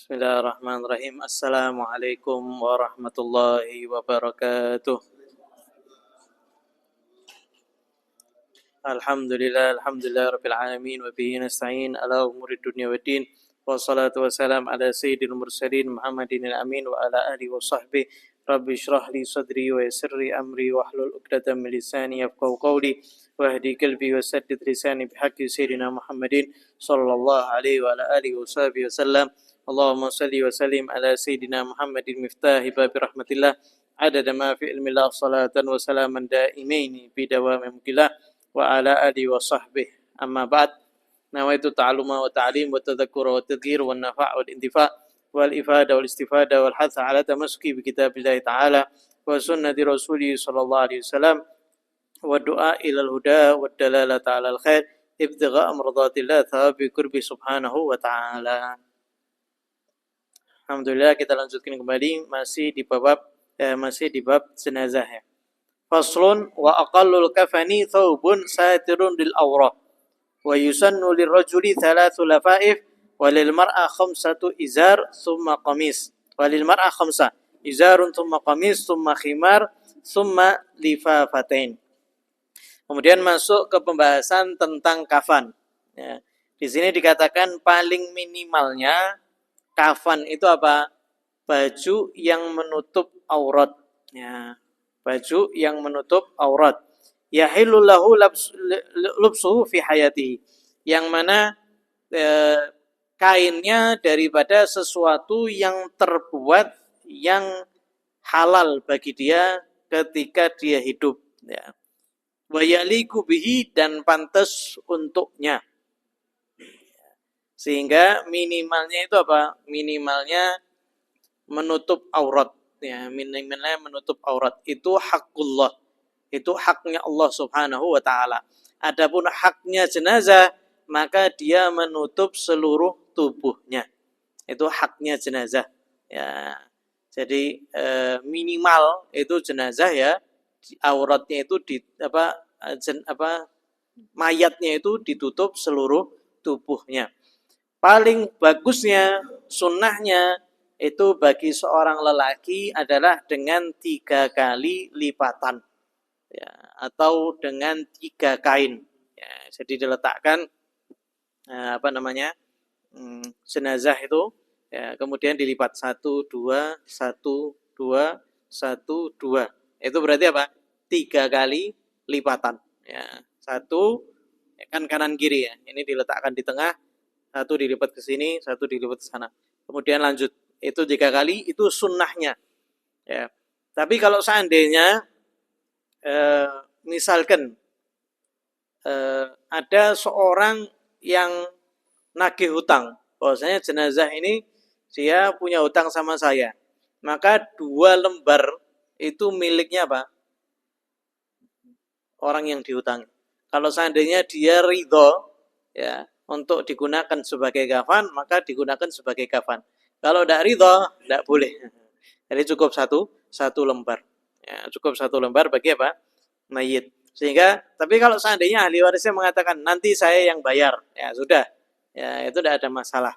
Bismillahirrahmanirrahim. Assalamualaikum warahmatullahi wabarakatuh. Alhamdulillah rabbil alamin wa bihi nasta'in ala umuri dunya waddin. Wassalatu wassalam ala sayyidil mursalin Muhammadin al-amin wa ala alihi wa sahbihi. Rabbi shrah li sadri wa yassir li amri wahlul 'uqdatam min lisani yafqahu qawli wahdi qalbi wa saddid lisani bihaqqi sayyidina Muhammadin sallallahu alaihi wa ala alihi wa sahbihi wasallam. Allahumma salli wa sallim ala sayyidina Muhammadin miftahi babi rahmatillah adada ma fi ilmillah salatan wa salaman daimaini bidawami mukillah wa ala alihi wa sahbihi. Amma ba'd. Nawaitu ta'aluma wa ta'lim wa tadhakkura wa tadhkir wa nafa' wal intifa' wal ifada wal istifada wal hatha ala tamassuki bi kitabillahi ta'ala wa sunnati rasulih sallallahu alaihi wasallam wa du'a ilal huda wa dalalata ala al khair ibtigha' mardatillah thawabi qurbi subhanahu wa ta'ala. Alhamdulillah, kita lanjutkan kembali masih di bab jenazah ya. Faslun wa aqallul kafani thawbun satirun lil awrah wa yusannu lirrajuli thalathu lafaif wa lil mar'a khamsatu izar thumma qamis wa lil mar'a khamsa izarun thumma qamis thumma khimar thumma lifafatain. Kemudian masuk ke pembahasan tentang kafan ya. Di sini dikatakan paling minimalnya kafan itu apa? Baju yang menutup aurat ya. Baju yang menutup aurat. Yahillu lahu lubsuhu fi hayatihi. Yang mana kainnya daripada sesuatu yang terbuat yang halal bagi dia ketika dia hidup ya. Wa yaliku bihi, dan pantas untuknya. Sehingga minimalnya itu apa? Minimalnya menutup aurat ya, minimalnya menutup aurat. Itu hakullah. Itu haknya Allah Subhanahu wa taala. Adapun haknya jenazah, maka dia menutup seluruh tubuhnya. Itu haknya jenazah ya. Jadi minimal itu jenazah ya, auratnya itu mayatnya itu ditutup seluruh tubuhnya. Paling bagusnya, sunnahnya itu bagi seorang lelaki adalah dengan 3 kali lipatan ya, atau dengan 3 kain ya. Jadi diletakkan jenazah itu ya, kemudian dilipat 1 2 1 2 1 2. Itu berarti apa? 3 kali lipatan ya. 1 kan kanan kiri ya. Ini diletakkan di tengah, 1 dilipat ke sini, 1 dilipat ke sana. Kemudian lanjut. Itu 3 kali, itu sunnahnya ya. Tapi kalau seandainya misalkan ada seorang yang nagih hutang, bahwasanya jenazah ini dia punya hutang sama saya, maka 2 lembar itu miliknya apa? Orang yang dihutangi. Kalau seandainya dia ridho ya untuk digunakan sebagai kafan, maka digunakan sebagai kafan. Kalau tidak ridho, tidak boleh. Jadi cukup satu lembar. Ya, cukup 1 lembar bagi apa? Mayit. Sehingga, tapi kalau seandainya ahli warisnya mengatakan nanti saya yang bayar, ya sudah. Ya, itu tidak ada masalah.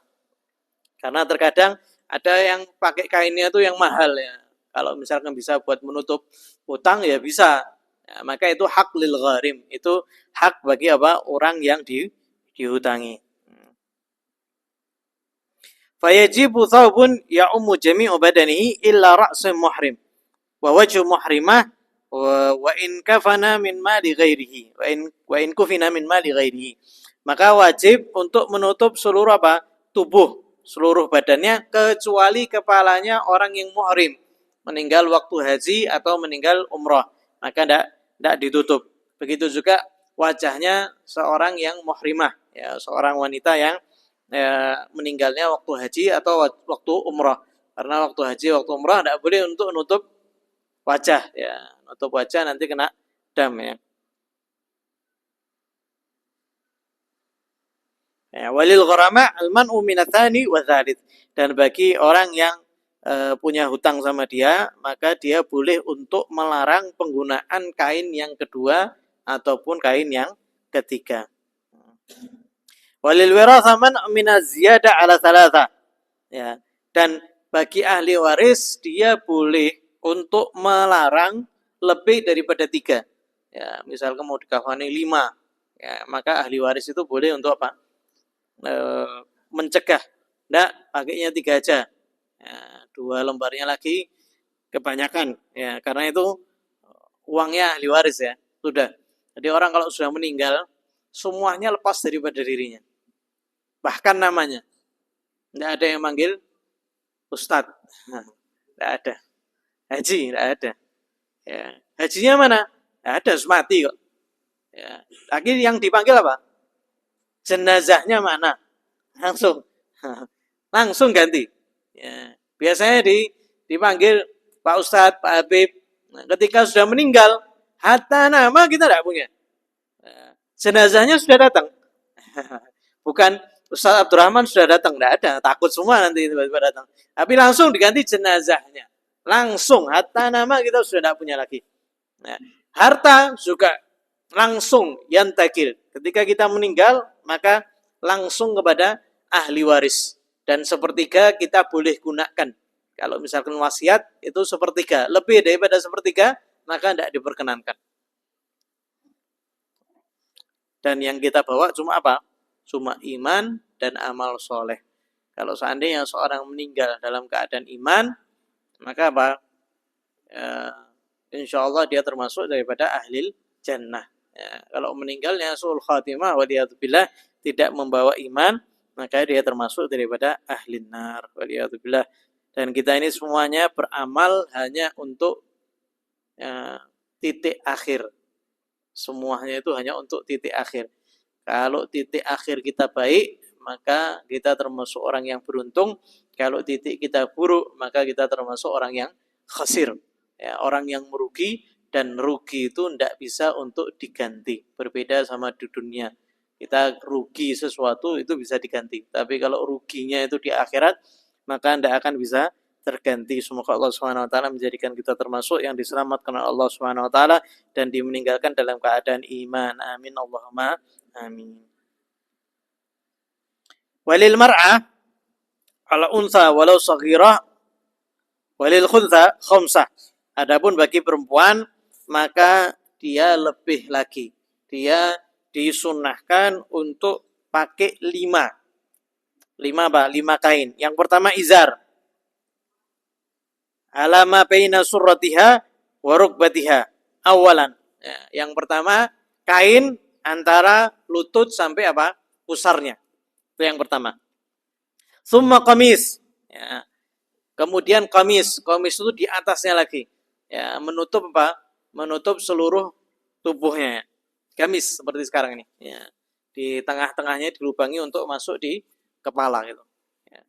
Karena terkadang ada yang pakai kainnya itu yang mahal ya. Kalau misalkan bisa buat menutup hutang ya bisa. Ya, maka itu hak lil gharim. Itu hak bagi apa? Orang yang dihutangi. Fayajibu thawbun ya'ummu jami'u badanihi illa ra'sul muhrim wa wajhu muhrimah wa in kafana min mali ghairihi wa in kufina min mali ghairihi. Maka wajib untuk menutup seluruh apa? Tubuh, seluruh badannya kecuali kepalanya orang yang muhrim, meninggal waktu haji atau meninggal umrah, maka tidak ditutup. Begitu juga wajahnya seorang yang muhrimah ya, seorang wanita yang meninggalnya waktu haji atau waktu umrah. Karena waktu haji, waktu umrah tidak boleh untuk nutup wajah ya. Nutup wajah nanti kena dam ya. Walil gharama al-man'u minatsani wa dzalik. Dan bagi orang yang punya hutang sama dia, maka dia boleh untuk melarang penggunaan kain yang kedua ataupun kain yang ketiga. Walil wiratha man min az-ziyada ala thalatha. Ya. Dan bagi ahli waris dia boleh untuk melarang lebih daripada 3. Ya, misalkan mau dikafani 5, ya, maka ahli waris itu boleh untuk apa? Mencegah. Nggak, pakainya 3 aja. Ya, 2 lembarnya lagi kebanyakan. Ya, karena itu uangnya ahli waris ya. Sudah. Jadi orang kalau sudah meninggal, semuanya lepas daripada dirinya. Bahkan namanya. Tidak ada yang manggil Ustadz. Tidak ada. Haji, tidak ada. Ya. Hajinya mana? Tidak ada, mati kok. Ya. Lagi yang dipanggil apa? Jenazahnya mana? Langsung. Langsung ganti. Ya. Biasanya dipanggil Pak Ustadz, Pak Habib. Nah, ketika sudah meninggal, hatta nama kita tidak punya. Jenazahnya sudah datang. Bukan Ustaz Abdurrahman sudah datang, tidak ada, takut semua nanti tiba-tiba datang. Tapi langsung diganti jenazahnya. Langsung, hatta nama kita sudah tidak punya lagi. Nah, harta juga langsung yantakil. Ketika kita meninggal, maka langsung kepada ahli waris. Dan sepertiga kita boleh gunakan. Kalau misalkan wasiat, itu sepertiga. Lebih daripada sepertiga, maka tidak diperkenankan. Dan yang kita bawa cuma apa? Cuma iman dan amal soleh. Kalau seandainya seorang meninggal dalam keadaan iman, maka apa? Insya Allah dia termasuk daripada ahli jannah. Ya, kalau meninggalnya su'ul khatimah waliyatubillah, tidak membawa iman, maka dia termasuk daripada ahli nar waliyatubillah. Dan kita ini semuanya beramal hanya untuk titik akhir. Semuanya itu hanya untuk titik akhir. Kalau titik akhir kita baik, maka kita termasuk orang yang beruntung. Kalau titik kita buruk, maka kita termasuk orang yang khasir. Ya, orang yang merugi, dan rugi itu tidak bisa untuk diganti. Berbeda sama di dunia. Kita rugi sesuatu itu bisa diganti. Tapi kalau ruginya itu di akhirat, maka tidak akan bisa terganti. Semoga Allah SWT menjadikan kita termasuk yang diselamatkan oleh Allah SWT dan dimeninggalkan dalam keadaan iman. Amin Allahumma amin. Walil mar'ah ala unsa walau saghirah walil khuntha khamsah. Adapun bagi perempuan, maka dia lebih lagi. Dia disunahkan untuk pakai 5. 5 apa? 5 kain. Yang pertama izar. Alama baina surratiha wa rukbatiha. Awalan. Ya, yang pertama kain antara lutut sampai apa? Pusarnya. Itu yang pertama. Summa qamis. Ya. Kemudian qamis. Qamis itu di atasnya lagi. Ya, menutup apa? Menutup seluruh tubuhnya. Qamis seperti sekarang ini. Ya. Di tengah-tengahnya dilubangi untuk masuk di kepala gitu. Ya.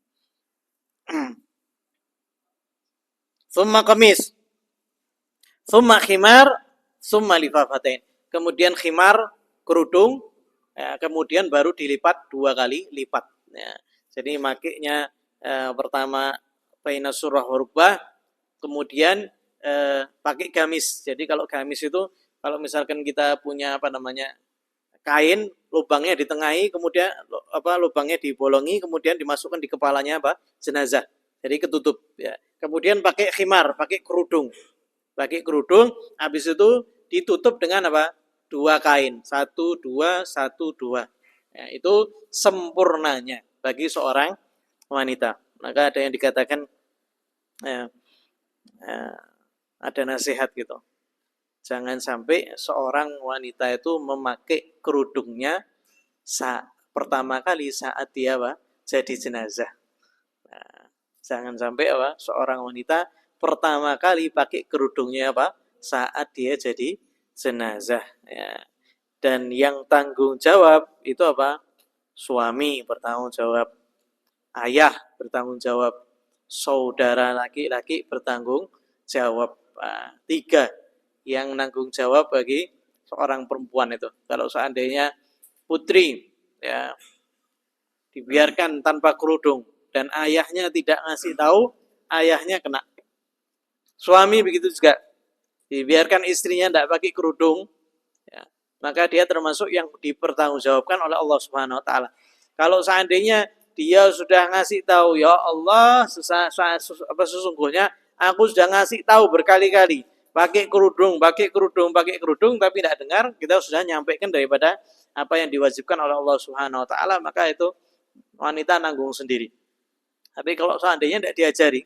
Summa qamis. Summa khimar, summa lifafatain. Kemudian khimar, kerudung, ya, kemudian baru dilipat 2 kali lipat. Ya. Jadi makainya pertama baina surah rukbah, kemudian pakai gamis. Jadi kalau gamis itu kalau misalkan kita punya kain, lubangnya ditengahi, kemudian lubangnya dibolongi, kemudian dimasukkan di kepalanya jenazah. Jadi ketutup. Ya. Kemudian pakai khimar, pakai kerudung. Pakai kerudung, habis itu ditutup dengan 2 kain. 1, 2, 1, 2. Ya, itu sempurnanya bagi seorang wanita. Maka ada yang dikatakan ada nasihat gitu. Jangan sampai seorang wanita itu memakai kerudungnya pertama kali saat dia jadi jenazah. Nah, jangan sampai seorang wanita pertama kali pakai kerudungnya saat dia jadi jenazah. Ya. Dan yang tanggung jawab itu suami bertanggung jawab, ayah bertanggung jawab, saudara laki-laki bertanggung jawab. 3 yang nanggung jawab bagi seorang perempuan itu. Kalau seandainya putri ya dibiarkan tanpa kerudung dan ayahnya tidak ngasih tahu, ayahnya kena. Suami begitu juga, dibiarkan istrinya tidak pakai kerudung, ya, maka dia termasuk yang dipertanggungjawabkan oleh Allah Subhanahu Wa Taala. Kalau seandainya dia sudah ngasih tahu, ya Allah, sesungguhnya aku sudah ngasih tahu berkali-kali, pakai kerudung, pakai kerudung, pakai kerudung, tapi tidak dengar, kita sudah nyampaikan daripada apa yang diwajibkan oleh Allah Subhanahu wa taala, maka itu wanita nanggung sendiri. Tapi kalau seandainya tidak diajari,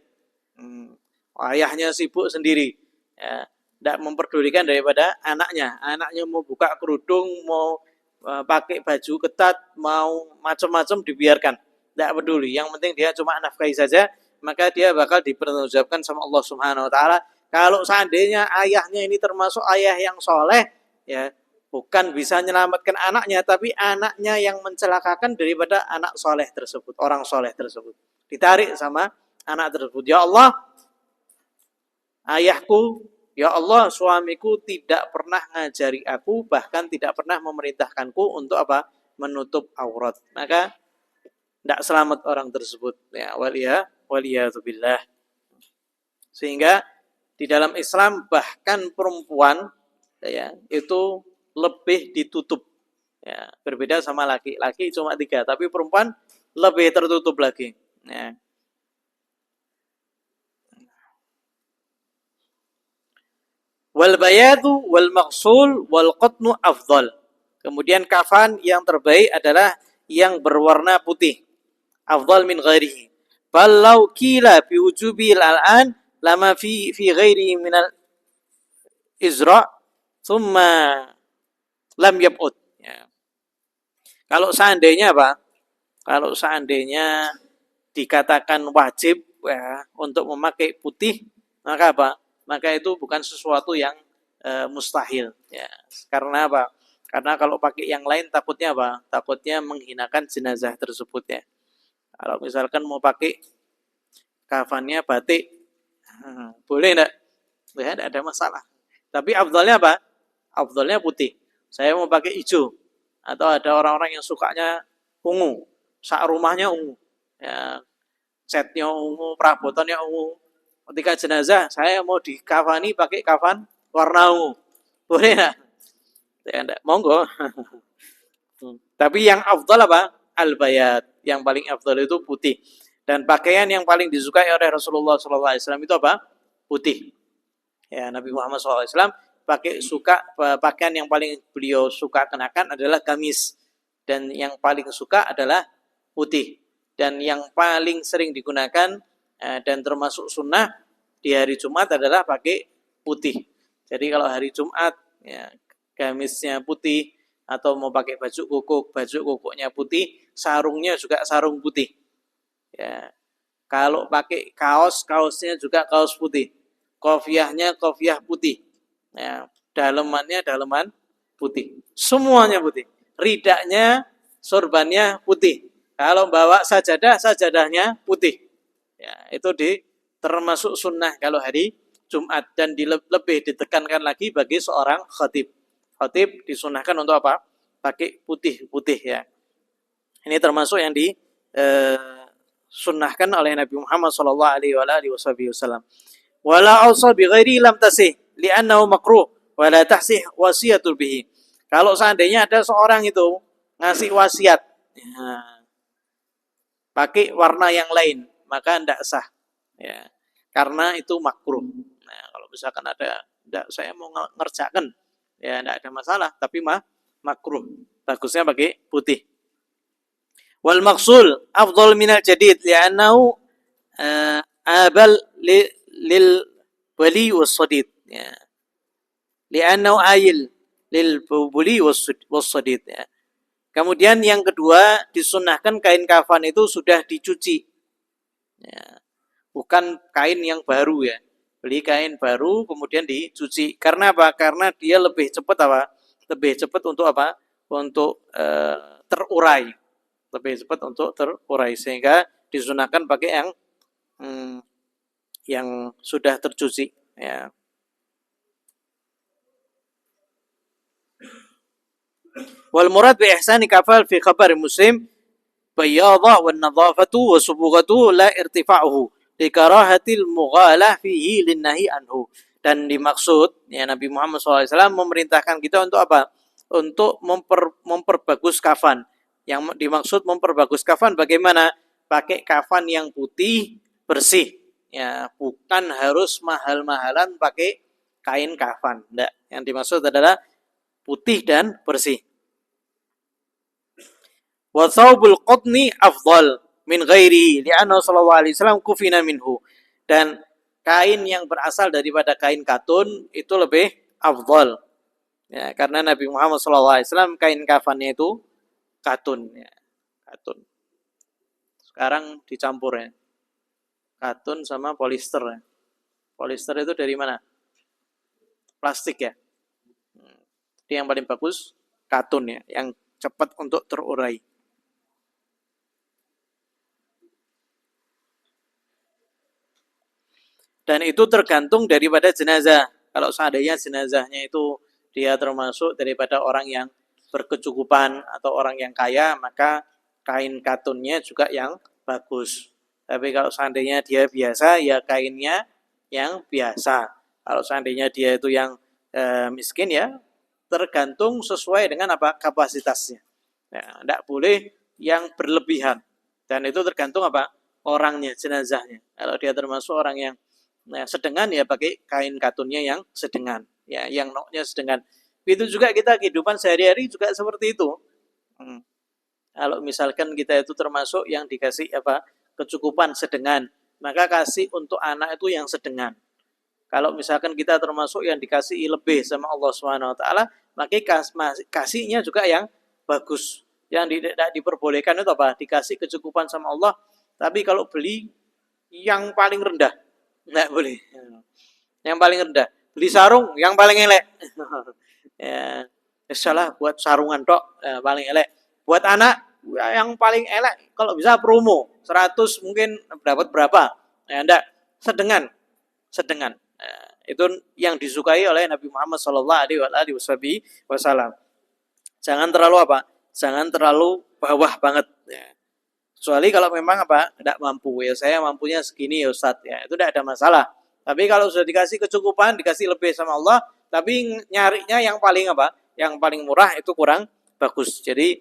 ayahnya sibuk sendiri, ya, tidak memperdulikan daripada anaknya. Anaknya mau buka kerudung, mau pakai baju ketat, mau macam-macam dibiarkan. Tidak peduli. Yang penting dia cuma nafkahi saja, maka dia bakal dipertanggungjawabkan sama Allah Subhanahu wa taala. Kalau seandainya ayahnya ini termasuk ayah yang soleh, ya, bukan bisa menyelamatkan anaknya, tapi anaknya yang mencelakakan daripada anak soleh tersebut, orang soleh tersebut. Ditarik sama anak tersebut. Ya Allah, ayahku, ya Allah, suamiku tidak pernah ngajari aku, bahkan tidak pernah memerintahkanku untuk apa? Menutup aurat. Maka tidak selamat orang tersebut. Ya, waliyadzubillah. Sehingga di dalam Islam bahkan perempuan, ya, itu lebih ditutup. Ya, berbeda sama laki-laki cuma 3, tapi perempuan lebih tertutup lagi. Ya. Wal bayadu wal maghsul wal qatnu afdal. Kemudian kafan yang terbaik adalah yang berwarna putih. Afdal min ghairihi. Bal law qila bi wujubi al-an lama fi ghairihi min al-izra thumma lam yab'ud. Ya. Kalau seandainya apa? Kalau seandainya dikatakan wajib, ya, untuk memakai putih, maka apa? Maka itu bukan sesuatu yang mustahil. Ya. Karena apa? Karena kalau pakai yang lain takutnya apa? Takutnya menghinakan jenazah tersebut, ya. Kalau misalkan mau pakai kafannya batik, boleh enggak? Ya, enggak ada masalah. Tapi afdalnya apa? Afdalnya putih. Saya mau pakai hijau. Atau ada orang-orang yang sukanya ungu. Sak rumahnya ungu. Ya, catnya ungu, perabotannya ungu. Ketika jenazah, saya mau dikafani pakai kafan warna ungu. Boleh enggak? Ya, enggak. Monggo. Tapi yang afdal apa? Al-bayat. Yang paling afdal itu putih. Dan pakaian yang paling disukai oleh Rasulullah SAW itu apa? Putih. Ya, Nabi Muhammad SAW pakaian yang paling beliau suka kenakan adalah gamis. Dan yang paling suka adalah putih. Dan yang paling sering digunakan dan termasuk sunnah di hari Jumat adalah pakai putih. Jadi kalau hari Jumat, ya, gamisnya putih, atau mau pakai baju kukuknya putih, sarungnya juga sarung putih. Ya. Kalau pakai kaosnya juga kaos putih. Kofiahnya kofiah putih. Ya. Dalemannya daleman putih. Semuanya putih. Ridaknya, sorbannya putih. Kalau bawa sajadahnya putih. Ya, itu termasuk sunnah kalau hari Jumat, dan lebih ditekankan lagi bagi seorang khatib. Khatib disunahkan untuk apa? Pakai putih-putih, ya. Ini termasuk yang disunnahkan oleh Nabi Muhammad sallallahu alaihi wasallam. Wala awsa bi ghairi lam tasih li'annahu makruh wa la tahsih wasiyatul bihi. Kalau seandainya ada seorang itu ngasih wasiat, ya, pakai warna yang lain, maka tidak sah, ya, karena itu makruh. Nah, kalau misalkan ada, tidak, saya mau ngerjakan, ya tidak ada masalah, tapi makruh. Bagusnya pakai putih. Wal maqsul afdal minal jadid li'annahu abal lil wali was-sadid. Ya. Li'annahu ayil lil wali was-sadid. Ya. Kemudian yang kedua, disunnahkan kain kafan itu sudah dicuci. Ya. Bukan kain yang baru, ya. Beli kain baru kemudian dicuci. Karena apa? Karena dia lebih cepat apa? Lebih cepat untuk apa? Untuk terurai. Lebih cepat untuk terurai, sehingga disunahkan pakai yang sudah tercuci, ya. Wal murad bi ihsani kafal fi khabar Muslim bayadha wan nadhafatu wa subughatu la irtifa'uhu li karahatil mughalah fihi linnahi anhu. Dan dimaksud, ya, Nabi Muhammad SAW memerintahkan kita untuk apa? Untuk memperbagus kafan, Yang dimaksud memperbagus kafan bagaimana? Pakai kafan yang putih bersih. Ya, bukan harus mahal-mahalan pakai kain kafan. Enggak. Yang dimaksud adalah putih dan bersih. Wa thawbul qutni afdal min ghairihi li'anna sallallahu alaihi wasallam kufina minhu. Dan kain yang berasal daripada kain katun itu lebih afdal. Ya, karena Nabi Muhammad SAW kain kafannya itu katun. Ya, katun. Sekarang dicampur ya. Katun sama polister. Ya. Polister itu dari mana? Plastik ya. Jadi yang paling bagus katun ya, yang cepat untuk terurai. Dan itu tergantung daripada jenazah. Kalau seandainya jenazahnya itu dia termasuk daripada orang yang berkecukupan atau orang yang kaya, maka kain katunnya juga yang bagus. Tapi kalau seandainya dia biasa, ya kainnya yang biasa. Kalau seandainya dia itu yang miskin, ya tergantung sesuai dengan apa kapasitasnya. Ya, tidak boleh yang berlebihan. Dan itu tergantung apa orangnya, jenazahnya. Kalau dia termasuk orang yang sedengan, ya pakai kain katunnya yang sedengan, ya yang noknya sedengan. Itu juga kita kehidupan sehari-hari juga seperti itu. Kalau misalkan kita itu termasuk yang dikasih apa kecukupan sedengan, maka kasih untuk anak itu yang sedengan. Kalau misalkan kita termasuk yang dikasih lebih sama Allah Subhanahu wa taala, maka kasihnya juga yang bagus. Yang tidak diperbolehkan itu apa? Dikasih kecukupan sama Allah, tapi kalau beli yang paling rendah. Enggak boleh. Yang paling rendah. Beli sarung yang paling elek. Ya, salah buat sarungan tok, paling elek. Buat anak yang paling elek kalau bisa promo 100 mungkin dapat berapa? Ya, enggak, sedengan. Sedengan. Itu yang disukai oleh Nabi Muhammad sallallahu alaihi wasallam. Jangan terlalu apa? Jangan terlalu bawah banget ya. Kecuali kalau memang apa tidak mampu, ya saya mampunya segini ya Ustaz, ya itu tidak ada masalah. Tapi kalau sudah dikasih kecukupan, dikasih lebih sama Allah, tapi nyarinya yang paling apa, yang paling murah, itu kurang bagus. Jadi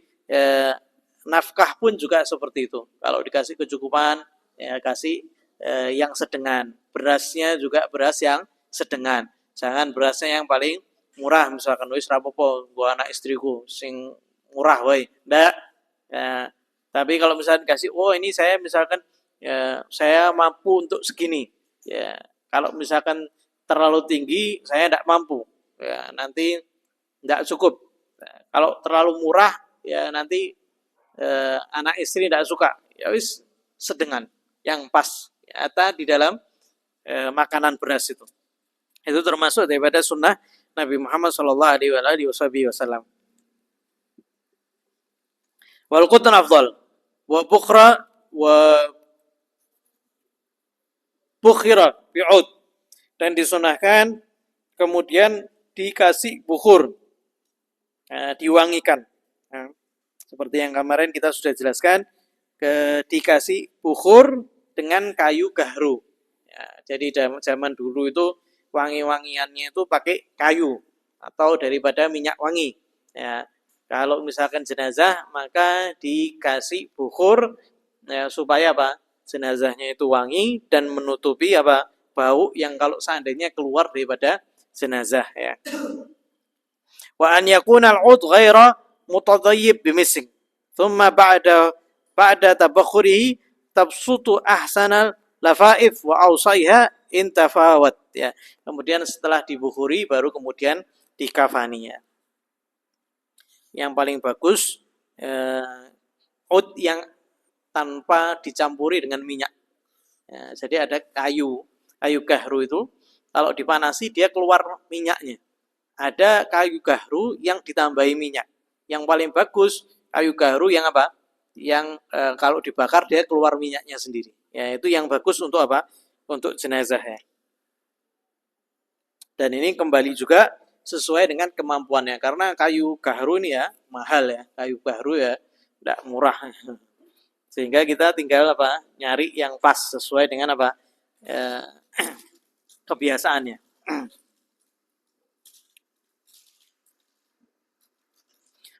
nafkah pun juga seperti itu. Kalau dikasih kecukupan, ya kasih yang sedengan. Berasnya juga beras yang sedengan. Jangan berasnya yang paling murah, misalkan wis rapopo gua anak istriku sing murah wae. Ndak. Ya, tapi kalau misalnya dikasih, oh ini saya misalkan ya, saya mampu untuk segini. Ya, kalau misalkan terlalu tinggi, saya tidak mampu. Ya, nanti tidak cukup. Nah, kalau terlalu murah, ya nanti anak istri tidak suka. Ya wis sedengan, yang pas. Ya, di dalam makanan beras itu. Itu termasuk daripada sunnah Nabi Muhammad Shallallahu Alaihi Wasallam. Wal qutn afdal wa bukhra wa bukhira bi'ud, dan disunahkan kemudian dikasih bukhur, diwangikan. Nah, seperti yang kemarin kita sudah jelaskan, dikasih bukhur dengan kayu gahru. Ya, jadi zaman dulu itu wangi-wangiannya itu pakai kayu atau daripada minyak wangi. Ya, kalau misalkan jenazah maka dikasih bukhur ya, supaya apa? Jenazahnya itu wangi dan menutupi apa? Bau yang kalau seandainya keluar daripada jenazah ya. Wa an yakuna al-'ud ghaira mutadayyib bimising. Thumma ba'da tabakhurihi tabsutu ahsanal lafaif wa awsaiha intafawat ya. Kemudian setelah dibukhuri baru kemudian dikafani ya. Yang paling bagus ud yang tanpa dicampuri dengan minyak. Ya, jadi ada kayu gahru itu kalau dipanasi dia keluar minyaknya. Ada kayu gahru yang ditambahi minyak. Yang paling bagus kayu gahru yang apa? Yang kalau dibakar dia keluar minyaknya sendiri. Ya, itu yang bagus untuk apa? Untuk jenazah ya. Dan ini kembali juga sesuai dengan kemampuannya, karena kayu gahru ini ya mahal ya, kayu gahru ya tidak murah, sehingga kita tinggal apa nyari yang pas sesuai dengan apa kebiasaannya.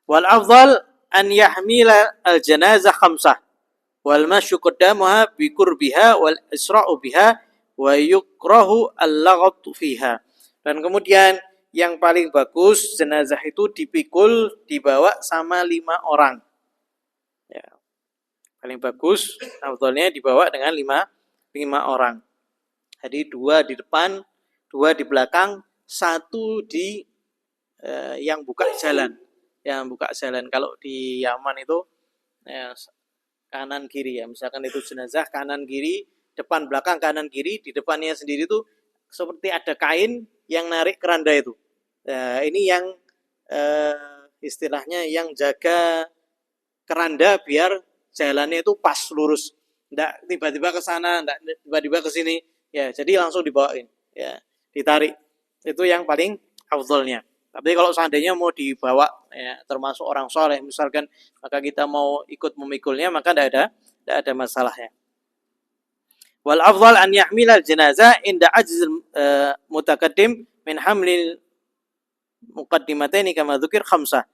Wal afdal an yahmila al-janazah khamsah wal masyu qaddamaha bi qurbiha wal isra'u biha wa yukrahu al-laghat fiha. Dan kemudian yang paling bagus jenazah itu dipikul, dibawa sama 5 orang. Ya. Paling bagus afdhalnya dibawa dengan 5 orang. Jadi 2 di depan, 2 di belakang, 1 di yang buka jalan. Yang buka jalan. Kalau di Yaman itu kanan kiri ya. Misalkan itu jenazah kanan kiri, depan belakang kanan kiri, di depannya sendiri itu seperti ada kain yang narik keranda itu. Ini yang istilahnya yang jaga keranda biar jalannya itu pas lurus. Enggak tiba-tiba ke sana, enggak tiba-tiba ke sini. Ya, jadi langsung dibawain. Ya, ditarik. Itu yang paling afdhalnya. Tapi kalau seandainya mau dibawa ya, termasuk orang soleh misalkan, maka kita mau ikut memikulnya, maka tidak ada masalahnya. Wal afdhal an yahmila al janazah inda ajz mutakaddim min hamlil muqaddimataini kama dzukir khamsah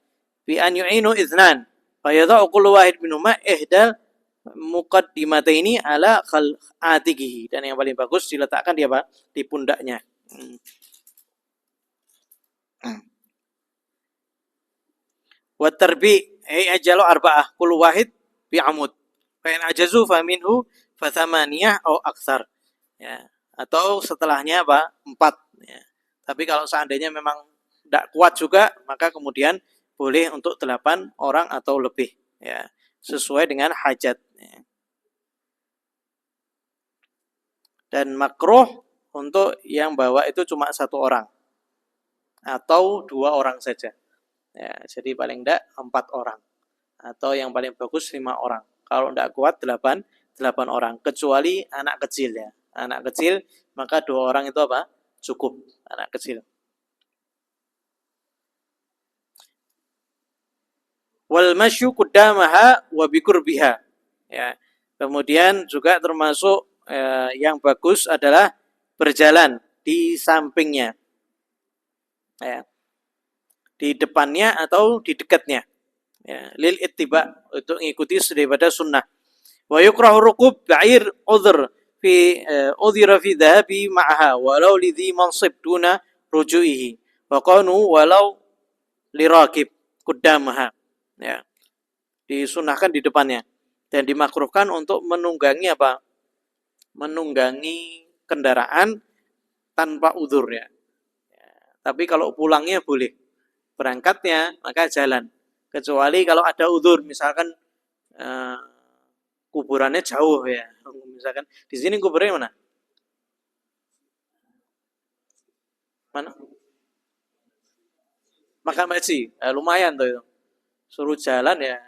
bi an yu'inu ithnan fa yadha'u kullu wahid minhuma ihdal muqaddimataini ala khal'atihi. Dan yang paling bagus diletakkan di apa? Di pundaknya. Wa tarbi ay ajalu arba'ah kullu wahid bi amud. Fa in ajazu fa minhu fa thamaniyah au aktsar. Ya, atau setelahnya apa? 4 ya. Tapi kalau seandainya memang tidak kuat juga, maka kemudian boleh untuk 8 orang atau lebih ya, sesuai dengan hajat ya. Dan makruh untuk yang bawa itu cuma 1 orang atau 2 orang saja. Ya, jadi paling tidak 4 orang. Atau yang paling bagus 5 orang. Kalau tidak kuat 8 orang. Kecuali anak kecil ya. Anak kecil maka 2 orang itu apa? Cukup. Anak kecil. Wal masyu qaddamaha wa biqurbiha. Ya. Kemudian juga termasuk yang bagus adalah berjalan di sampingnya. Ya. Di depannya atau di dekatnya. Ya, lil ittiba, untuk mengikuti daripada sunnah. Wa yukrahu rukub ba'ir udhr fi udhira fi dhahabi ma'aha walau lidhi mansib duna rujuihi wa qanu walau lirakib qaddamaha. Ya. Disunahkan di depannya dan dimakruhkan untuk menunggangi apa? Menunggangi kendaraan tanpa udhur ya. Tapi kalau pulangnya boleh. Berangkatnya maka jalan. Kecuali kalau ada udhur, misalkan kuburannya jauh ya. Misalkan di sini kuburannya mana? Mana? Makam Haji. Lumayan tuh itu. Suruh jalan ya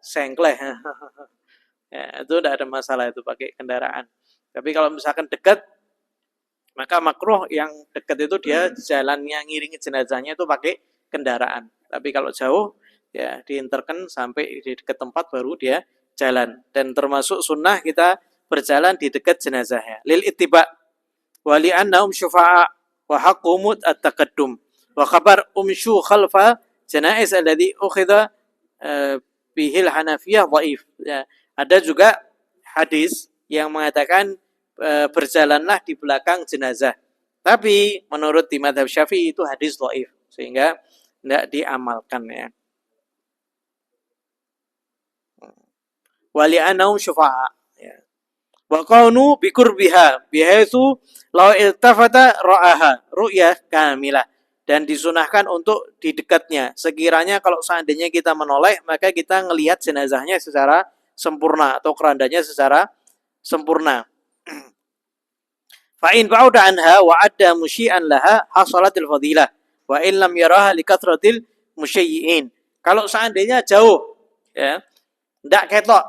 sengkleh. Ya, itu tidak ada masalah itu pakai kendaraan. Tapi kalau misalkan dekat, maka makruh yang dekat itu dia jalannya ngiringi jenazahnya itu pakai kendaraan. Tapi kalau jauh ya diinterkan sampai di dekat tempat baru dia jalan. Dan termasuk sunnah kita berjalan di dekat jenazahnya. Lil ittiba wa li'annahum syufa'a wa haqqumut at-taqaddum. Wa khabar umsyu khalfa janaiz alladhi ukhidha bihil Hanafiyah dhaif. Ya, ada juga hadis yang mengatakan berjalanlah di belakang jenazah. Tapi menurut di mazhab Syafi'i itu hadis dhaif sehingga tidak diamalkan ya. Wali anau syufa'a ya. Wa qaunu bi qurbiha bihaitsu law iltafata ra'aha ru'yah kamilah. Dan disunahkan untuk di dekatnya. Sekiranya kalau seandainya kita menoleh, maka kita ngelihat jenazahnya secara sempurna atau kerandanya secara sempurna. Fa in ba'uda anha wa adda musyi'an laha hasalatil fadilah wa in lam yaraha likathratil musyayyi'in. Kalau seandainya jauh ya, enggak ketok,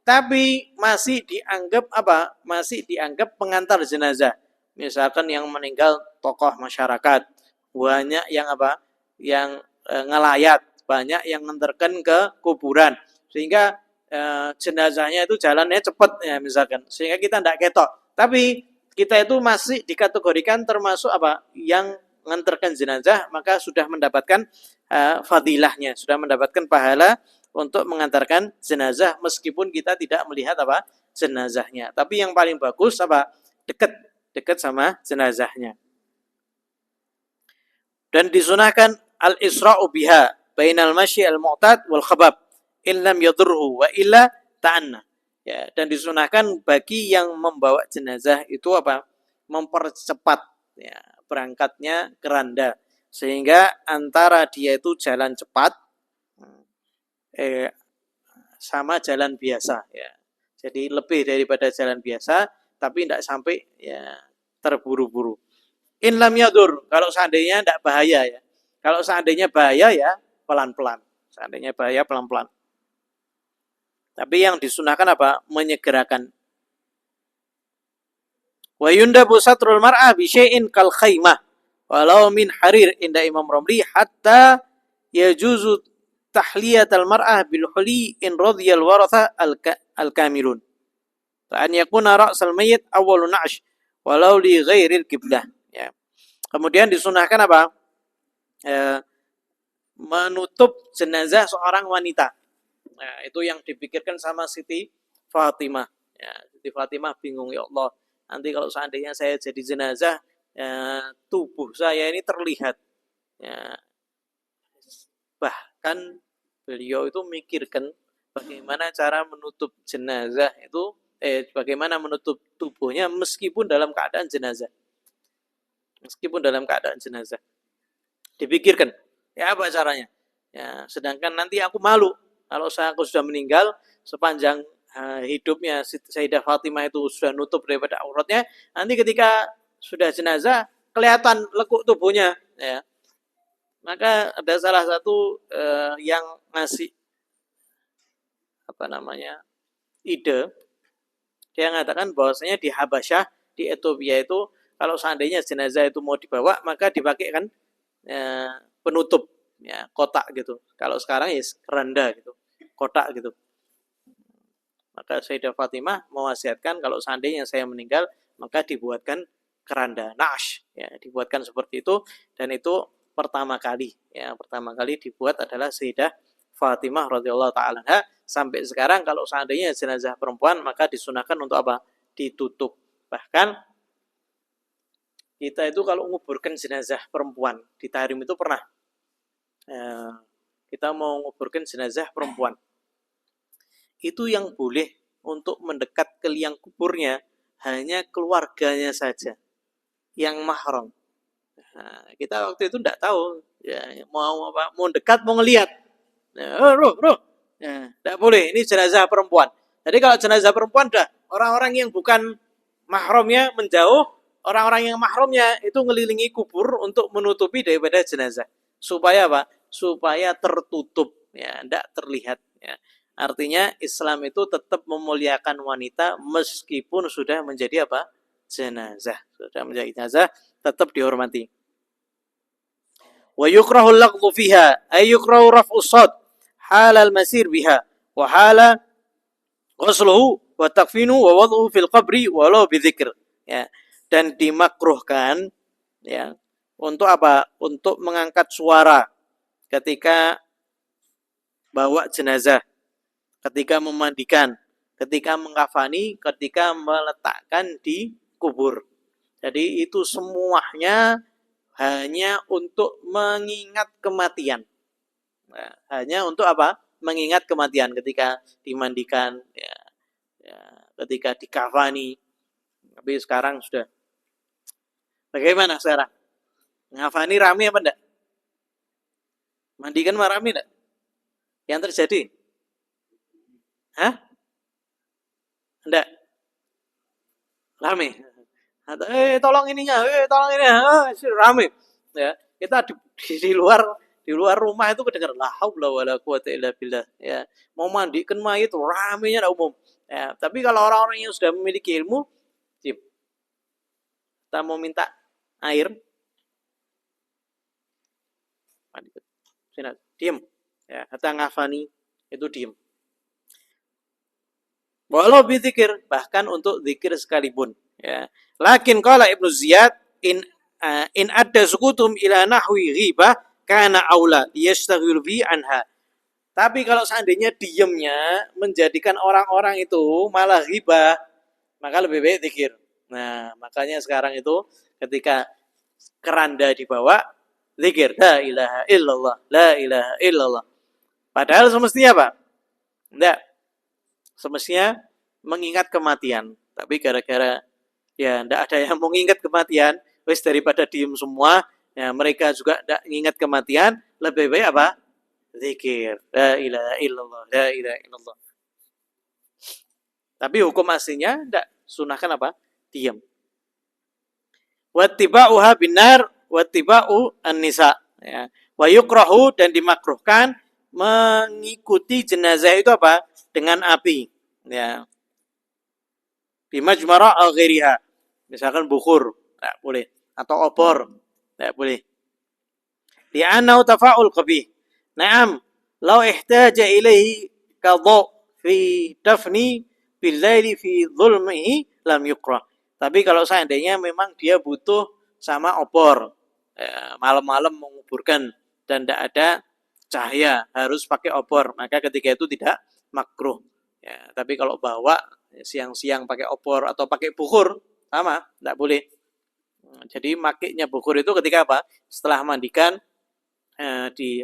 tapi masih dianggap apa? Masih dianggap pengantar jenazah. Misalkan yang meninggal tokoh masyarakat, banyak yang apa? Yang ngelayat, banyak yang nganterkan ke kuburan. Sehingga jenazahnya itu jalannya cepat ya misalkan. Sehingga kita enggak ketok. Tapi kita itu masih dikategorikan termasuk apa? Yang nganterkan jenazah, maka sudah mendapatkan fadilahnya, sudah mendapatkan pahala untuk mengantarkan jenazah meskipun kita tidak melihat apa jenazahnya. Tapi yang paling bagus apa? Dekat sama jenazahnya. Dan disunahkan al-isra'u biha bainal masyi al-mu'tad wal khabab in lam yadurhu wa illa ta'anna. Ya, dan disunahkan bagi yang membawa jenazah itu apa? Mempercepat ya, berangkatnya keranda sehingga antara dia itu jalan cepat sama jalan biasa ya. Jadi lebih daripada jalan biasa tapi tidak sampai ya terburu-buru. In lam yadur, kalau seandainya tidak bahaya ya. Kalau seandainya bahaya ya pelan-pelan. Seandainya bahaya pelan-pelan. Tapi yang disunahkan apa? Menyegerakan. Wa yundabu satrul mar'ah bi syai'in kal khaymah walau min harir inda Imam Romli hatta yajuzu tahliyatal mar'ah bil huli in radiyal waratha al kamilun. Fa an yakuna ra'sal mayyit awwalun na'sh walau li ghairil qiblah. Ya. Kemudian disunahkan apa? Menutup jenazah seorang wanita. Nah, itu yang dipikirkan sama Siti Fatimah. Ya, Siti Fatimah bingung, ya Allah. Nanti kalau seandainya saya jadi jenazah, tubuh saya ini terlihat. Ya, bahkan beliau itu mikirkan bagaimana cara menutup jenazah itu, bagaimana menutup tubuhnya meskipun dalam keadaan jenazah. Meskipun dalam keadaan jenazah. Dipikirkan, ya apa caranya? Ya, sedangkan nanti aku malu kalau aku sudah meninggal sepanjang hidupnya Sayyidah Fatimah itu sudah nutup daripada auratnya, nanti ketika sudah jenazah kelihatan lekuk tubuhnya, ya. Maka ada salah satu yang ngasih ide, dia mengatakan bahwasanya di Habasyah, di Ethiopia itu kalau seandainya jenazah itu mau dibawa, maka dipakai kan penutup ya, kotak gitu. Kalau sekarang ya keranda gitu, kotak gitu. Maka Sayyidah Fatimah mewasiatkan kalau seandainya saya meninggal, maka dibuatkan keranda, nash, ya, dibuatkan seperti itu, dan itu pertama kali dibuat adalah Sayyidah Fatimah radhiyallahu taala anha. Sampai sekarang kalau seandainya jenazah perempuan maka disunahkan untuk apa? Ditutup. Bahkan kita itu kalau menguburkan jenazah perempuan di Tahrim itu pernah kita mau menguburkan jenazah perempuan, itu yang boleh untuk mendekat ke liang kuburnya hanya keluarganya saja yang mahram. Nah, kita waktu itu tidak tahu ya, mau dekat mau ngelihat. Tidak boleh, ini jenazah perempuan. Jadi kalau jenazah perempuan dah orang-orang yang bukan mahramnya menjauh, orang-orang yang mahramnya itu ngelilingi kubur untuk menutupi daripada jenazah. Supaya apa? Supaya tertutup, ya, tidak terlihat. Ya. Artinya Islam itu tetap memuliakan wanita meskipun sudah menjadi apa? Jenazah. Sudah menjadi jenazah, tetap dihormati. Wa yukrahul laqdhu fiha, ay yukrahu raf'us shad halal masir biha wa hala ghusluhu wa takfinu wa wad'uhu fil qabri walau bidzikr. Ya. Dan dimakruhkan ya untuk apa? Untuk mengangkat suara ketika bawa jenazah, ketika memandikan, ketika mengkafani, ketika meletakkan di kubur. Jadi itu semuanya hanya untuk mengingat kematian. Nah, hanya untuk apa? Mengingat kematian ketika dimandikan, ya, ketika dikafani. Tapi sekarang sudah bagaimana sekarang? Ngafani rame apa enggak? Mandikan rame enggak? Yang terjadi? Hah? Enggak? Rame? Atau, tolong ininya, rame. Ya, kita di luar rumah itu kedengar la haula wala quwata illa billah. Ya, mau mandikan mayit ramenya enggak umum. Ya, tapi kalau orang-orang yang sudah memiliki ilmu, kita mau minta air, diam. Ya, kata ngafani itu diam. Walau bizikir, bahkan untuk zikir sekalipun. Ya. Lakin qala Ibnu Ziyad in adda sukutum ila nahwi ghibah kana aula yastaghil bi anha. Tapi kalau seandainya diemnya menjadikan orang-orang itu malah ghibah, maka lebih baik zikir. Nah, makanya sekarang itu ketika keranda dibawa, zikir la ilaha illallah, la ilaha illallah. Padahal semestinya apa? Enggak, semestinya mengingat kematian. Tapi gara-gara ya enggak ada yang mau mengingat kematian, wis daripada diem semua, ya mereka juga enggak mengingat kematian, lebih baik apa? Zikir. La ilaha illallah, la ilaha illallah. Tapi hukum aslinya enggak sunahkan apa? Diam. Wattiba'uha binar, wattiba'u an-nisa. Ya. Wa yukrahu dan dimakruhkan mengikuti jenazah itu apa? Dengan api. Ya. Bimajmara al ghairiha. Misalkan bukur, enggak boleh. Atau obor, enggak boleh. Li'annahu tafa'ul qabih. Naam, law ihtaja ilaihi qadha fi dafni bil laili fi dhulmihi lam yukrah. Tapi kalau seandainya memang dia butuh sama obor, malam-malam menguburkan dan tidak ada cahaya, harus pakai obor, maka ketika itu tidak makruh. Ya, tapi kalau bawa siang-siang pakai obor atau pakai bukur, sama, tidak boleh. Jadi makainya bukur itu ketika apa? Setelah mandikan,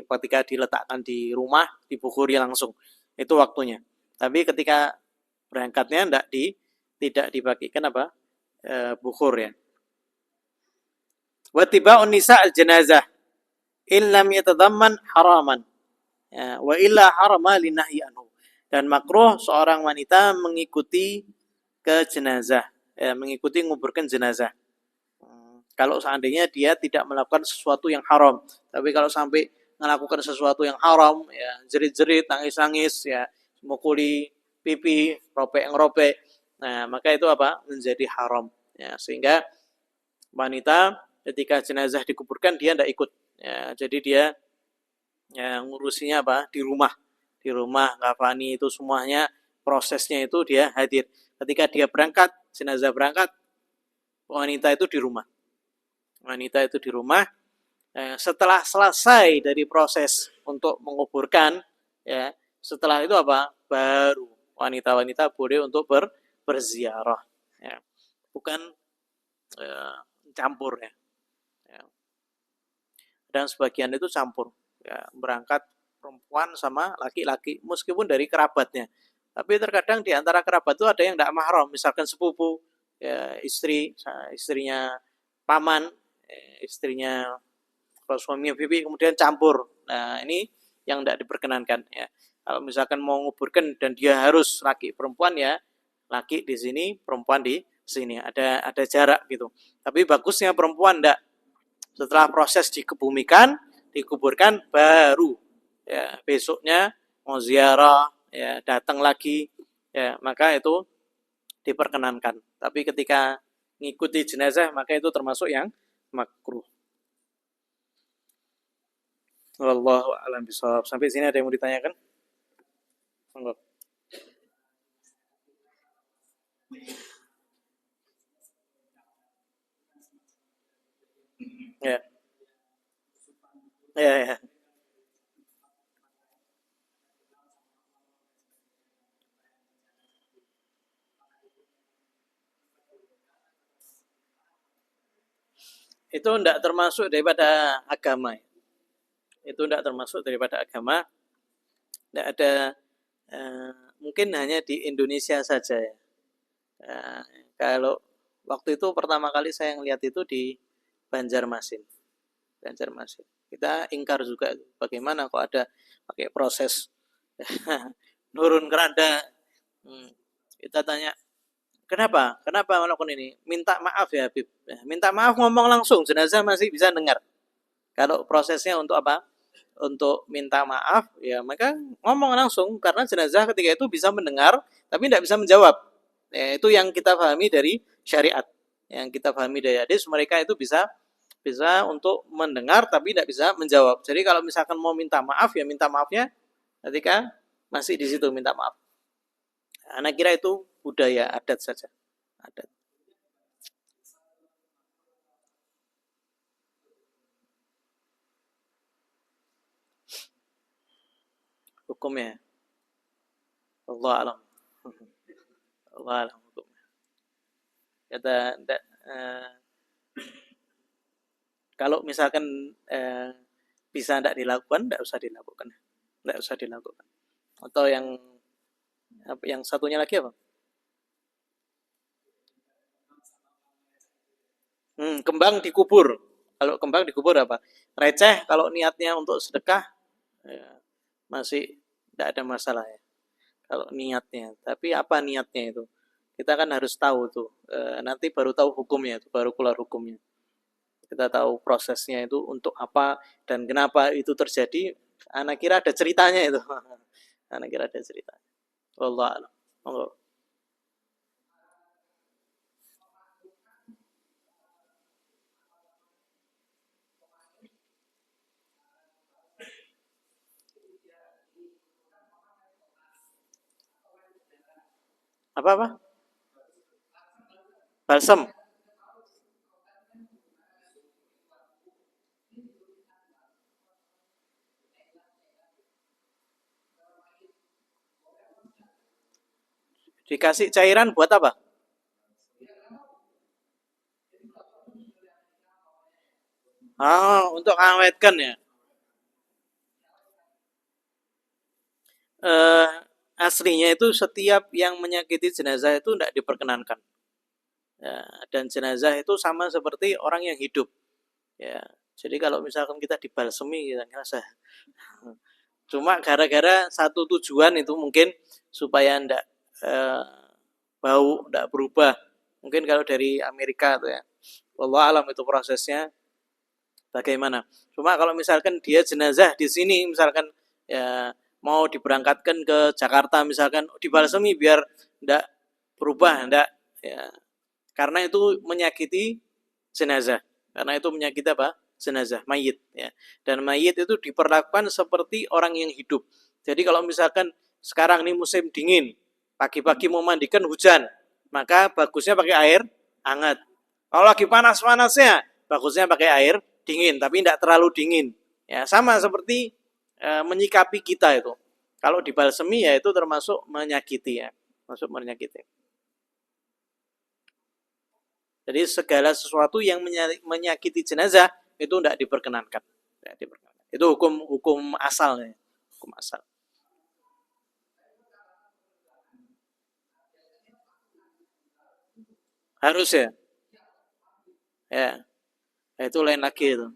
ketika diletakkan di rumah, dibukuri langsung. Itu waktunya. Tapi ketika berangkatnya tidak dibagikan apa? Bukhur ya. Wa tiba'un nisa al-janazah illam yatadamman haraman. Ya, wa illa harama linahyi anhu. Dan makruh seorang wanita mengikuti ke jenazah, mengikuti nguburkan jenazah. Kalau seandainya dia tidak melakukan sesuatu yang haram, tapi kalau sampai melakukan sesuatu yang haram, ya jerit-jerit, nangis-nangis, ya mukuli pipi, ropek-ngeropek, nah maka itu apa? Menjadi haram. Ya, sehingga wanita ketika jenazah dikuburkan dia tidak ikut. Ya, jadi dia ya, ngurusinya apa? Di rumah kafani itu semuanya prosesnya itu dia hadir. Ketika dia berangkat, jenazah berangkat, wanita itu di rumah. Wanita itu di rumah. Setelah selesai dari proses untuk menguburkan, ya setelah itu apa? Baru wanita-wanita boleh untuk berziarah. Ya. Bukan campur ya. Ya. Dan sebagian itu campur. Ya, berangkat perempuan sama laki-laki, meskipun dari kerabatnya. Tapi terkadang di antara kerabat itu ada yang tidak mahram, misalkan sepupu, ya, istrinya paman, istrinya kalau suaminya bibi kemudian campur. Nah, ini yang tidak diperkenankan ya. Kalau misalkan mau nguburkan dan dia harus laki perempuan ya, laki di sini, perempuan di sini. Ada jarak gitu. Tapi bagusnya perempuan tidak. Setelah proses dikebumikan, dikuburkan baru ya besoknya mau ziarah ya datang lagi ya maka itu diperkenankan. Tapi ketika ngikuti jenazah maka itu termasuk yang makruh. Wallahu a'lam bishawab. Sampai sini ada yang mau ditanyakan? Monggo. Ya. Ya, ya. Itu tidak termasuk daripada agama. Itu tidak termasuk daripada agama. Tidak ada mungkin hanya di Indonesia saja ya. Kalau waktu itu pertama kali saya ngelihat itu di Banjarmasin. Banjarmasin. Kita ingkar juga bagaimana kok ada pakai proses nurun keranda. Kita tanya, kenapa? Kenapa melakukan ini? Minta maaf ya Habib. Minta maaf ngomong langsung, jenazah masih bisa dengar. Kalau prosesnya untuk apa? Untuk minta maaf, ya maka ngomong langsung karena jenazah ketika itu bisa mendengar tapi tidak bisa menjawab. Ya, itu yang kita pahami dari syariat. Yang kita pahami dari hadis, mereka itu bisa untuk mendengar tapi tidak bisa menjawab. Jadi kalau misalkan mau minta maaf ya minta maafnya ketika masih di situ minta maaf. Anak kira itu budaya adat saja. Adat. hukumnya. Allah alam. Allah alam hukumnya. Kata kalau misalkan bisa tidak dilakukan, tidak usah dilakukan. Tidak usah dilakukan. Atau yang satunya lagi apa? Kembang dikubur. Kalau kembang dikubur apa? Receh kalau niatnya untuk sedekah ya, masih tidak ada masalah ya. Kalau niatnya, tapi apa niatnya itu? Kita kan harus tahu tuh. Nanti baru tahu hukumnya itu, baru keluar hukumnya. Kita tahu prosesnya itu untuk apa dan kenapa itu terjadi. Anak kira ada ceritanya itu. Anak kira ada ceritanya. Wallah alam. Allah. Apa? Balsam. Dikasih cairan buat apa? Untuk awetkan ya. eh, Aslinya itu setiap yang menyakiti jenazah itu tidak diperkenankan. Ya, dan jenazah itu sama seperti orang yang hidup. Ya, jadi kalau misalkan kita dibalsemi, kita ngerasa cuma gara-gara satu tujuan itu mungkin supaya ndak eh, bau, ndak berubah. Mungkin kalau dari Amerika tuh ya, wallah alam itu prosesnya bagaimana. Cuma kalau misalkan dia jenazah di sini, misalkan ya mau diberangkatkan ke Jakarta, misalkan dibalsemi biar ndak berubah, ndak ya, karena itu menyakiti jenazah. Karena itu menyakiti apa? Jenazah, mayit ya. Dan mayit itu diperlakukan seperti orang yang hidup. Jadi kalau misalkan sekarang ini musim dingin, pagi-pagi mau mandikan hujan, maka bagusnya pakai air hangat. Kalau lagi panas-panasnya, bagusnya pakai air dingin, tapi tidak terlalu dingin. Ya, sama seperti menyikapi kita itu. Kalau dibalsemi ya itu termasuk menyakiti ya, masuk menyakiti. Jadi segala sesuatu yang menyakiti jenazah itu tidak diperkenankan. Tidak diperkenankan. Itu hukum asalnya, hukum asal. Harus ya, ya. Itu lain lagi itu.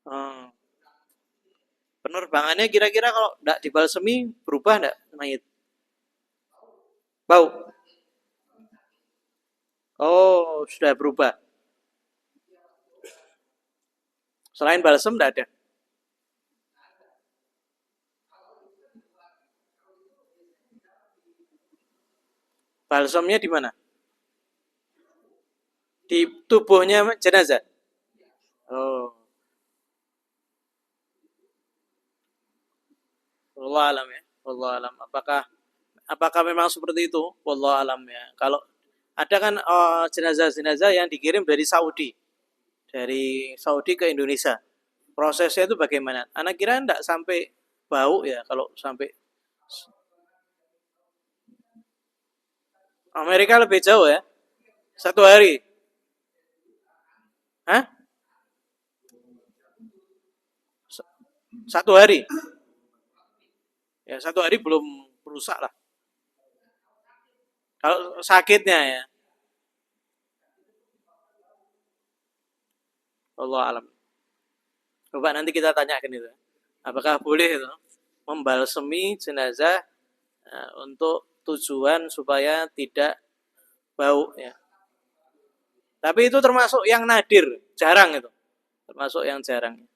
Hmm. Penerbangannya kira-kira kalau tidak dibalsemi berubah tidak mayit? Bau. Oh, sudah berubah. Selain balsem tidak ada. Balsemnya di mana? Di tubuhnya jenazah. Oh, Allah alam ya. Allah alam. Apakah memang seperti itu? Wallah alam ya. Kalau ada kan jenazah-jenazah yang dikirim dari Saudi ke Indonesia. Prosesnya itu bagaimana? Anak kira enggak sampai bau ya kalau sampai Amerika lebih jauh ya. Satu hari. Hah? Satu hari. Ya satu hari belum rusak lah. Kalau sakitnya ya. Allah alam. Coba nanti kita tanyakan itu. Apakah boleh itu membalsemi jenazah untuk tujuan supaya tidak bau ya. Tapi itu termasuk yang nadir, jarang itu. Termasuk yang jarang.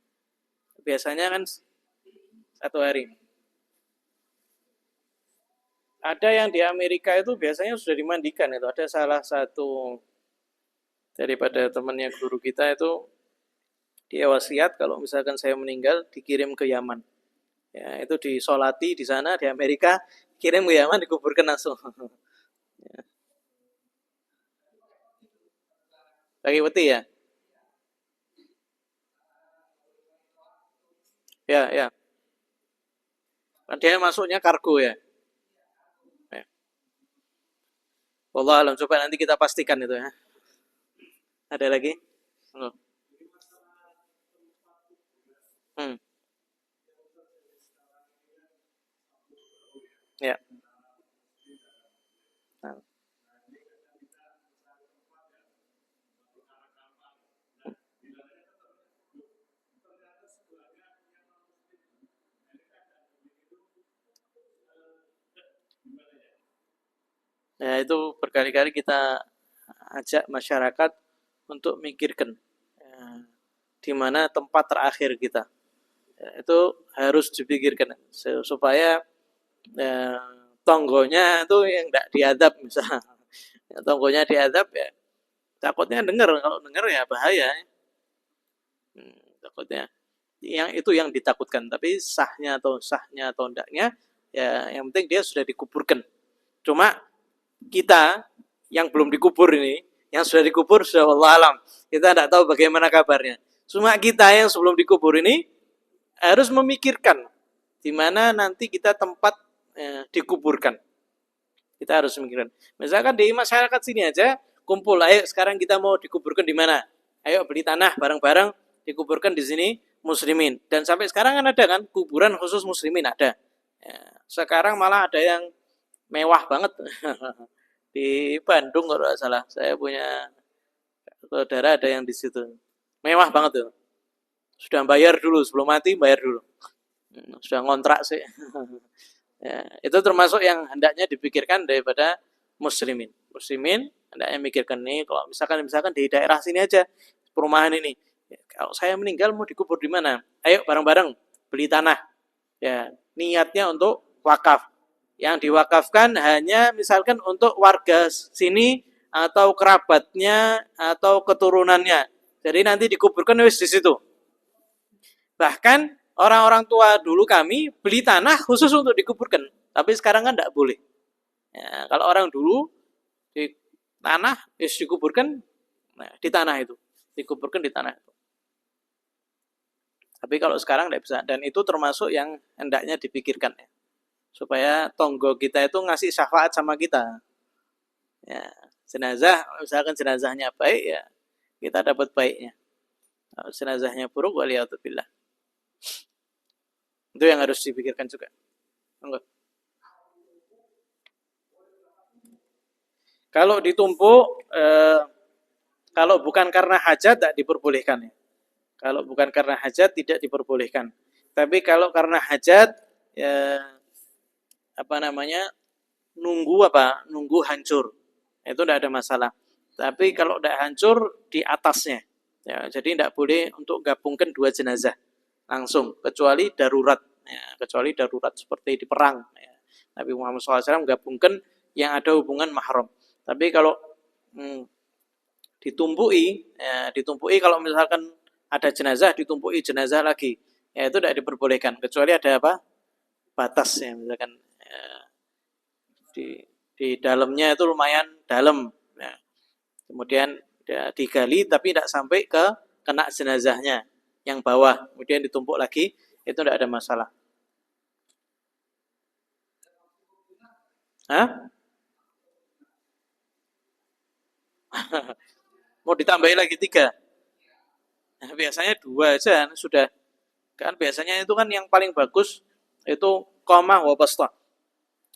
Biasanya kan satu hari. Ada yang di Amerika itu biasanya sudah dimandikan itu. Ada salah satu daripada temannya guru kita itu dia wasiat kalau misalkan saya meninggal dikirim ke Yaman. Ya, itu disolati di sana di Amerika, kirim ke Yaman dikuburkan langsung. Lagi peti ya? Ya, ya. Dia masuknya kargo ya. Ya. Wallah alam, coba nanti kita pastikan itu ya. Ada lagi? Oh. Hmm. Ya. Nah. Ya, itu berkali-kali kita ajak masyarakat untuk mikirkan ya, di mana tempat terakhir kita. Ya, itu harus dipikirkan supaya ya, tonggonya itu yang tidak diadab misalnya. Ya, tonggonya diadab ya takutnya dengar, kalau dengar ya bahaya. Takutnya yang itu yang ditakutkan, tapi sahnya atau enggaknya ya yang penting dia sudah dikuburkan. Cuma kita yang belum dikubur ini, yang sudah dikubur sudah wallah alam, kita tidak tahu bagaimana kabarnya. Cuma kita yang sebelum dikubur ini harus memikirkan di mana nanti kita tempat dikuburkan. Kita harus memikirkan. Misalkan di masyarakat sini aja kumpul, ayo sekarang kita mau dikuburkan di mana? Ayo beli tanah bareng-bareng dikuburkan di sini muslimin. Dan sampai sekarang kan ada kan kuburan khusus muslimin ada. Ya, sekarang malah ada yang mewah banget di Bandung kalau tidak salah. Saya punya saudara ada yang di situ. Mewah banget tuh. Sudah bayar dulu sebelum mati, bayar dulu. Sudah ngontrak sih. Ya, itu termasuk yang hendaknya dipikirkan daripada muslimin. Muslimin hendaknya mikirkan nih kalau misalkan di daerah sini aja perumahan ini. Ya, kalau saya meninggal mau dikubur di mana? Ayo bareng-bareng beli tanah. Ya, niatnya untuk wakaf. Yang diwakafkan hanya misalkan untuk warga sini atau kerabatnya atau keturunannya. Jadi nanti dikuburkan wis di situ. Bahkan orang-orang tua dulu kami beli tanah khusus untuk dikuburkan. Tapi sekarang kan tidak boleh. Ya, kalau orang dulu di tanah dikuburkan nah, di tanah itu. Dikuburkan di tanah itu. Tapi kalau sekarang tidak bisa. Dan itu termasuk yang hendaknya dipikirkan. Ya. Supaya tonggo kita itu ngasih syafaat sama kita. Ya, jenazah, misalkan jenazahnya baik, ya kita dapat baiknya. Kalau jenazahnya buruk, waliyatubillah. Itu yang harus dipikirkan juga. Enggak. Kalau ditumpuk, kalau bukan karena hajat tidak diperbolehkan. Ya. Kalau bukan karena hajat tidak diperbolehkan. Tapi kalau karena hajat, ya, apa namanya, nunggu hancur. Itu tidak ada masalah. Tapi kalau tidak hancur di atasnya, ya, jadi tidak boleh untuk gabungkan dua jenazah langsung, kecuali darurat. Ya, kecuali darurat seperti di perang. Ya. Nabi Muhammad SAW gabungkan yang ada hubungan mahram. Tapi kalau ditumpui kalau misalkan ada jenazah, ditumpui jenazah lagi, ya itu tidak diperbolehkan. Kecuali ada apa? Batas ya, misalkan ya, di dalamnya itu lumayan dalam. Ya. Kemudian ya, digali tapi tidak sampai ke kena jenazahnya yang bawah. Kemudian ditumpuk lagi, itu tidak ada masalah. Hah? Mau ditambahin lagi 3? Nah, biasanya 2 aja sudah. Kan biasanya itu kan yang paling bagus itu qamah wa bastah.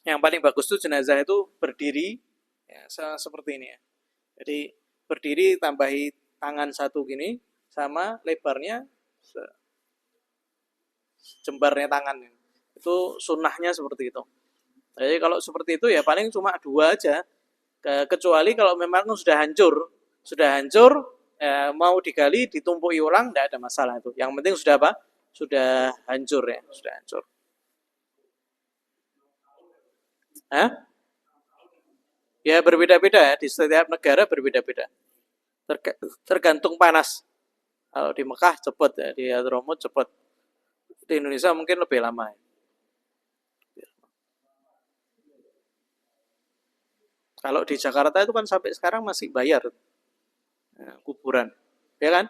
Yang paling bagus itu jenazah itu berdiri ya, seperti ini ya. Jadi berdiri tambahi tangan satu gini sama lebarnya jembarnya tangan. Itu sunnahnya seperti itu. Jadi kalau seperti itu ya paling cuma 2 aja. Kecuali kalau memang sudah hancur mau digali ditumpuk ulang tidak ada masalah itu. Yang penting sudah apa? Sudah hancur ya, sudah hancur. Hah? Ya berbeda-beda ya, di setiap negara berbeda-beda. Tergantung panas. Kalau di Mekah cepat ya, di Hadramut cepat. Di Indonesia mungkin lebih lama. Kalau di Jakarta itu kan sampai sekarang masih bayar kuburan, ya kan?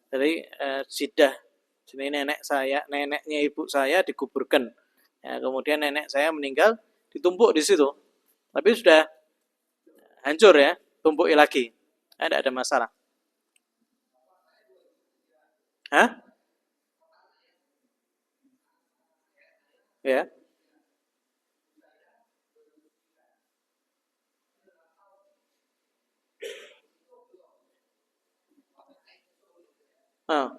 Dari Sidah, sini neneknya ibu saya dikuburkan. Ya, kemudian nenek saya meninggal, ditumpuk di situ. Tapi sudah hancur ya, tumpuki lagi. Tidak ada masalah. Hah? Ya. Oh.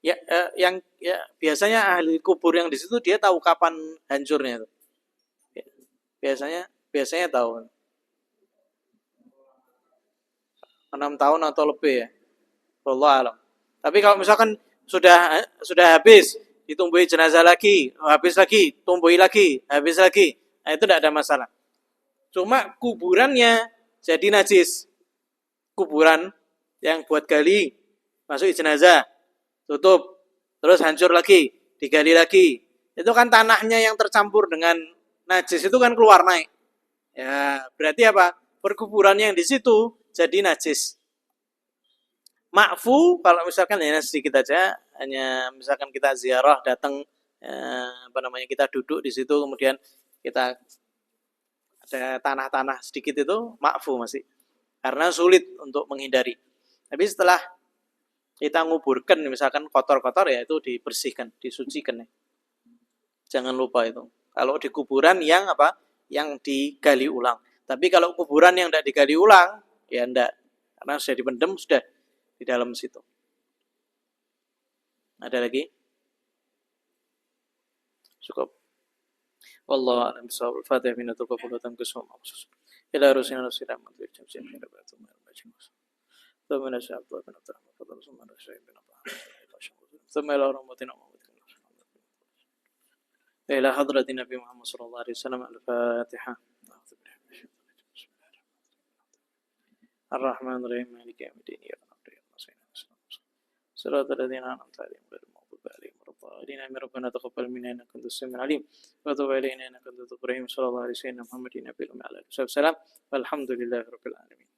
Ya, yang ya biasanya ahli kubur yang di situ dia tahu kapan hancurnya itu. Biasanya biasanya tahu 6 tahun atau lebih ya. Wallahu alam. Tapi kalau misalkan sudah habis, ditumbuhi jenazah lagi, habis lagi, tumbuhi lagi, habis lagi, nah itu tidak ada masalah. Cuma kuburannya jadi najis. Kuburan yang buat gali, masuk jenazah, tutup, terus hancur lagi, digali lagi. Itu kan tanahnya yang tercampur dengan najis itu kan keluar naik. Ya, berarti apa? Perkuburan yang di situ jadi najis. Ma'fu kalau misalkan hanya sedikit aja, hanya misalkan kita ziarah datang kita duduk di situ kemudian kita ada tanah-tanah sedikit itu ma'fu masih. Karena sulit untuk menghindari. Tapi setelah kita nguburkan misalkan kotor-kotor ya itu dibersihkan, disucikan ya. Jangan lupa itu. Kalau di kuburan yang apa? Yang digali ulang. Tapi kalau kuburan yang tidak digali ulang, ya enggak. Karena sudah dipendam, sudah di dalam situ. Ada lagi? Cukup. Wallahu a'lam bishawab. Al-Fatihah minatul qabulatan kusum maksus. Ila rusina nusira madhir jamsiyah khairu batum al-bajim. ثم نشأ أبطال بن عبد الرحمن فضل ثم نشأ بن عبد الرحمن ثم إلى رحمتنا إلى حضرة النبي محمد صلى الله عليه وسلم. الفاتحة. الرحمن الرحيم مالك يوم الدين إياك نعبد وإياك نستعين صراط الذين أنعمت عليهم غير المغضوب عليهم ولا الضالين آمين. ربنا تقبل منا إنك أنت السميع العليم وتب علينا إنك أنت التواب الرحيم. صلى الله عليه وسلم محمد النبي الأمي عليه الصلاة والسلام والحمد لله رب العالمين.